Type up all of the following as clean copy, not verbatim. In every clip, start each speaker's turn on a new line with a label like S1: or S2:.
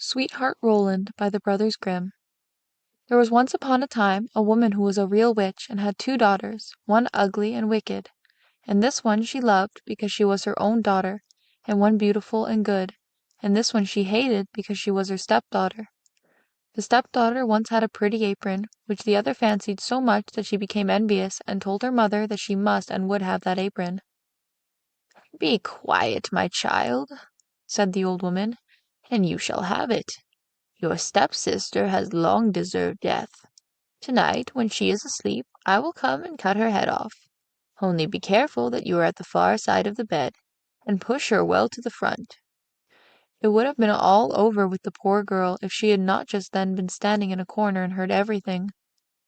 S1: Sweetheart Roland by the Brothers Grimm. There was once upon a time a woman who was a real witch and had two daughters, one ugly and wicked. And this one she loved because she was her own daughter, and one beautiful and good, and this one she hated because she was her stepdaughter. The stepdaughter once had a pretty apron, which the other fancied so much that she became envious and told her mother that she must and would have that apron. "Be quiet, my child," said the old woman, "and you shall have it. Your stepsister has long deserved death. Tonight, when she is asleep, I will come and cut her head off. Only be careful that you are at the far side of the bed, and push her well to the front." It would have been all over with the poor girl if she had not just then been standing in a corner and heard everything.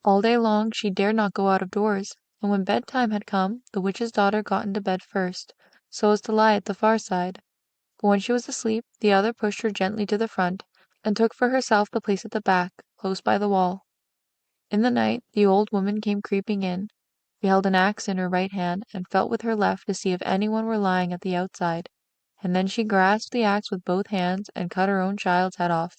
S1: All day long she dared not go out of doors, and when bedtime had come, the witch's daughter got into bed first, so as to lie at the far side. But when she was asleep, the other pushed her gently to the front, and took for herself the place at the back, close by the wall. In the night the old woman came creeping in. She held an axe in her right hand, and felt with her left to see if anyone were lying at the outside, and then she grasped the axe with both hands and cut her own child's head off.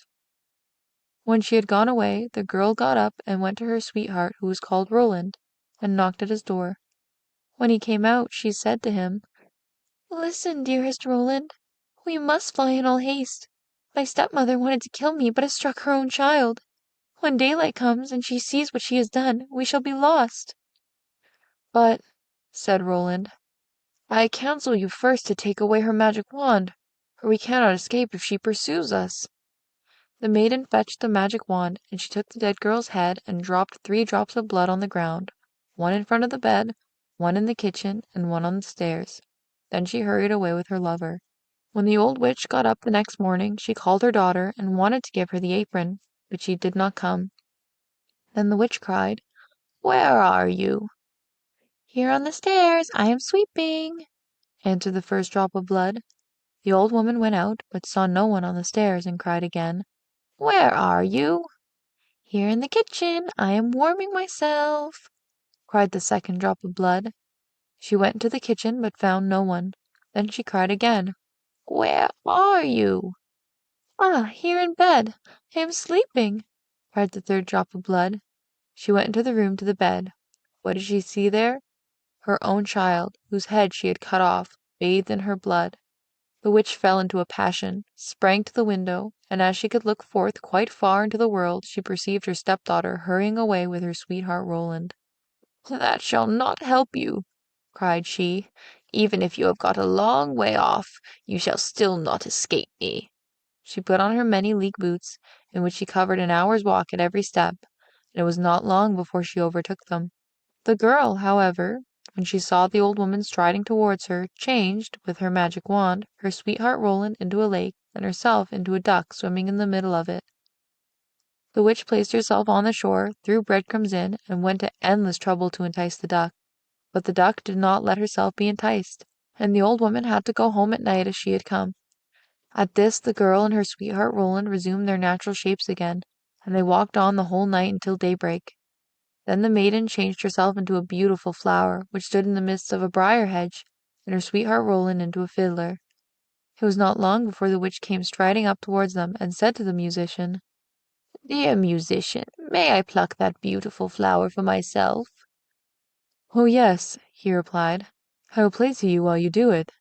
S1: When she had gone away, the girl got up and went to her sweetheart, who was called Roland, and knocked at his door. When he came out, she said to him, "Listen, dearest Roland, we must fly in all haste. My stepmother wanted to kill me, but has struck her own child. When daylight comes and she sees what she has done, we shall be lost." "But," said Roland, "I counsel you first to take away her magic wand, for we cannot escape if she pursues us." The maiden fetched the magic wand, and she took the dead girl's head and dropped 3 drops of blood on the ground, one in front of the bed, one in the kitchen, and one on the stairs. Then she hurried away with her lover. When the old witch got up the next morning, she called her daughter and wanted to give her the apron, but she did not come. Then the witch cried, "Where are you?" "Here on the stairs, I am sweeping," answered the first drop of blood. The old woman went out, but saw no one on the stairs, and cried again, "Where are you?" "Here in the kitchen, I am warming myself," cried the second drop of blood. She went into the kitchen, but found no one. Then she cried again, "Where are you?" "Ah, here in bed, I am sleeping," cried the third drop of blood. She went into the room to the bed. What did she see there? Her own child, whose head she had cut off, bathed in her blood. The witch fell into a passion, sprang to the window, and as she could look forth quite far into the world, she perceived her stepdaughter hurrying away with her sweetheart Roland. "That shall not help you," cried she. "Even if you have got a long way off, you shall still not escape me." She put on her many league boots, in which she covered an hour's walk at every step, and it was not long before she overtook them. The girl, however, when she saw the old woman striding towards her, changed, with her magic wand, her sweetheart Roland into a lake, and herself into a duck swimming in the middle of it. The witch placed herself on the shore, threw breadcrumbs in, and went to endless trouble to entice the duck. But the duck did not let herself be enticed, and the old woman had to go home at night as she had come. At this the girl and her sweetheart Roland resumed their natural shapes again, and they walked on the whole night until daybreak. Then the maiden changed herself into a beautiful flower, which stood in the midst of a briar hedge, and her sweetheart Roland into a fiddler. It was not long before the witch came striding up towards them, and said to the musician, "Dear musician, may I pluck that beautiful flower for myself?" "Oh yes," he replied, "I will play to you while you do it."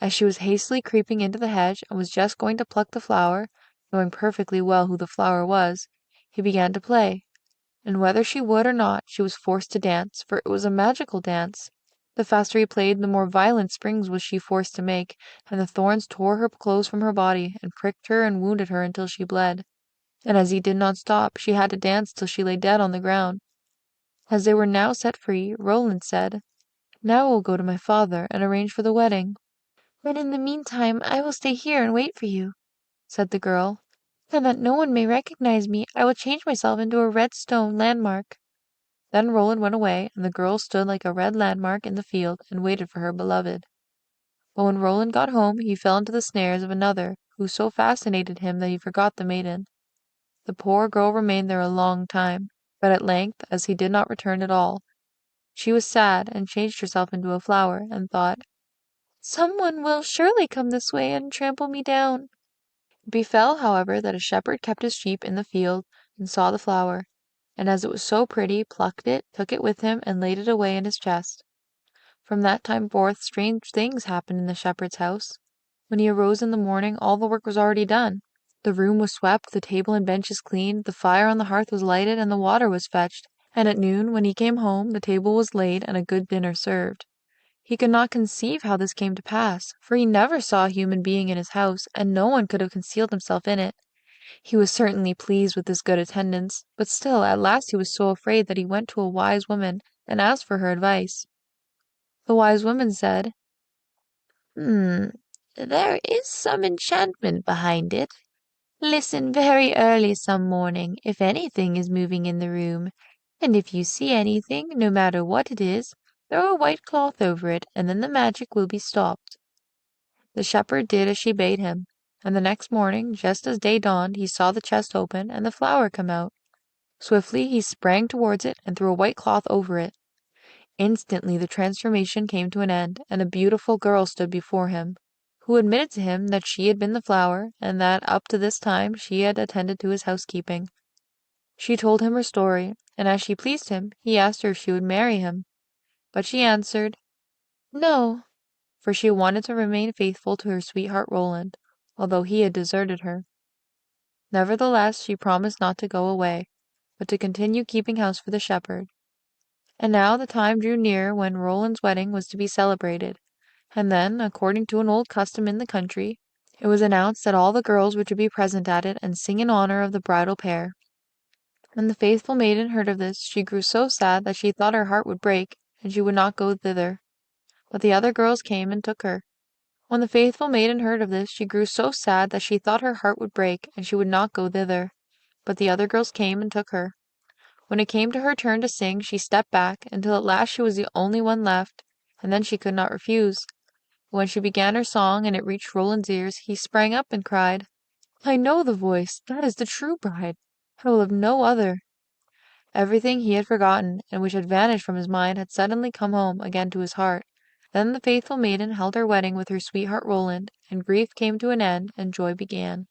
S1: As she was hastily creeping into the hedge, and was just going to pluck the flower, knowing perfectly well who the flower was, he began to play. And whether she would or not, she was forced to dance, for it was a magical dance. The faster he played, the more violent springs was she forced to make, and the thorns tore her clothes from her body, and pricked her and wounded her until she bled. And as he did not stop, she had to dance till she lay dead on the ground. As they were now set free, Roland said, "Now I will go to my father and arrange for the wedding." "But in the meantime I will stay here and wait for you," said the girl, "and that no one may recognize me, I will change myself into a red stone landmark." Then Roland went away, and the girl stood like a red landmark in the field and waited for her beloved. But when Roland got home, he fell into the snares of another, who so fascinated him that he forgot the maiden. The poor girl remained there a long time, but at length, as he did not return at all, she was sad and changed herself into a flower, and thought, "Some one will surely come this way and trample me down." It befell, however, that a shepherd kept his sheep in the field and saw the flower, and as it was so pretty, plucked it, took it with him, and laid it away in his chest. From that time forth strange things happened in the shepherd's house. When he arose in the morning, all the work was already done. The room was swept, the table and benches cleaned, the fire on the hearth was lighted, and the water was fetched, and at noon, when he came home, the table was laid and a good dinner served. He could not conceive how this came to pass, for he never saw a human being in his house, and no one could have concealed himself in it. He was certainly pleased with this good attendance, but still at last he was so afraid that he went to a wise woman and asked for her advice. The wise woman said, There is some enchantment behind it. Listen very early some morning if anything is moving in the room, and if you see anything, no matter what it is, throw a white cloth over it, and then the magic will be stopped." The shepherd did as she bade him, and the next morning, just as day dawned, he saw the chest open and the flower come out. Swiftly he sprang towards it and threw a white cloth over it. Instantly the transformation came to an end, and a beautiful girl stood before him, who admitted to him that she had been the flower, and that up to this time she had attended to his housekeeping. She told him her story, and as she pleased him, he asked her if she would marry him. But she answered, "No," for she wanted to remain faithful to her sweetheart Roland, although he had deserted her. Nevertheless, she promised not to go away, but to continue keeping house for the shepherd. And now the time drew near when Roland's wedding was to be celebrated, and then, according to an old custom in the country, it was announced that all the girls were to be present at it and sing in honor of the bridal pair. When the faithful maiden heard of this, she grew so sad that she thought her heart would break, and she would not go thither. But the other girls came and took her. When the faithful maiden heard of this, she grew so sad that she thought her heart would break, and she would not go thither. But the other girls came and took her. When it came to her turn to sing, she stepped back, until at last she was the only one left, and then she could not refuse. But when she began her song and it reached Roland's ears, he sprang up and cried, "I know the voice! That is the true bride! I will have no other!" Everything he had forgotten, and which had vanished from his mind, had suddenly come home again to his heart. Then the faithful maiden held her wedding with her sweetheart Roland, and grief came to an end, and joy began.